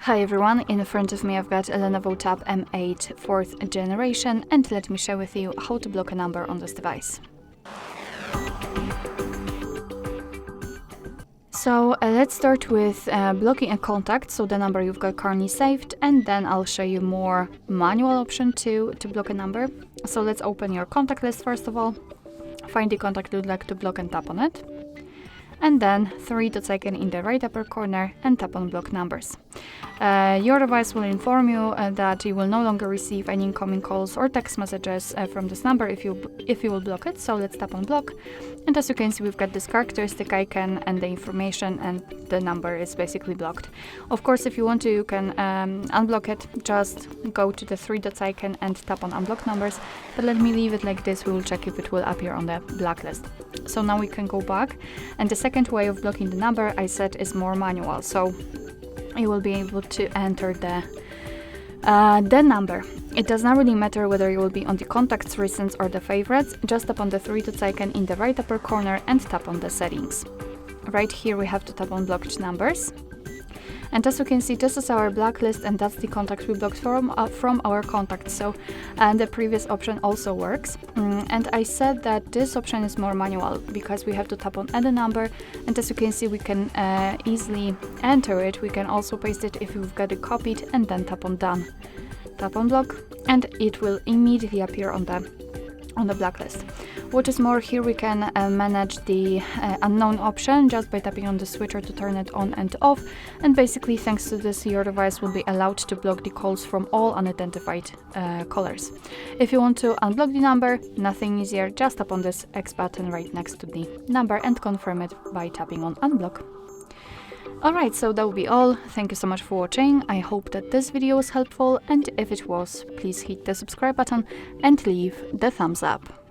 Hi everyone, in front of me I've got a LENOVO Tab M8 4th generation, and let me share with you how to block a number on this device. So let's start with blocking a contact, so the number you've got currently saved, and then I'll show you more manual option to block a number. So let's open your contact list first of all, find the contact you'd like to block and tap on it. And then 3 dots icon in the right upper corner and tap on block numbers. Your device will inform you that you will no longer receive any incoming calls or text messages from this number if you will block it. So let's tap on block, and as you can see we've got this characteristic icon and the information, and the number is basically blocked. Of course, if you want to, you can unblock it. Just go to the 3 dots icon and tap on unblock numbers, but let me leave it like this. We will check if it will appear on the blacklist. So now we can go back, and the second way of blocking the number I said is more manual. So you will be able to enter the number. It does not really matter whether you will be on the contacts, recents or the favorites. Just tap on the 3 dots icon in the right upper corner and tap on the settings. Right here we have to tap on blocked numbers. And as you can see, this is our blacklist, and that's the contacts we blocked from our contacts. So, and the previous option also works. And I said that this option is more manual because we have to tap on add a number. And as you can see, we can easily enter it. We can also paste it if we've got it copied, and then tap on done. Tap on block, and it will immediately appear on the blacklist. What is more, here we can manage the unknown option just by tapping on the switcher to turn it on and off, and basically thanks to this your device will be allowed to block the calls from all unidentified callers. If you want to unblock the number, nothing easier, just tap on this X button right next to the number and confirm it by tapping on unblock. Alright, so that will be all. Thank you so much for watching. I hope that this video was helpful, and if it was, please hit the subscribe button and leave the thumbs up.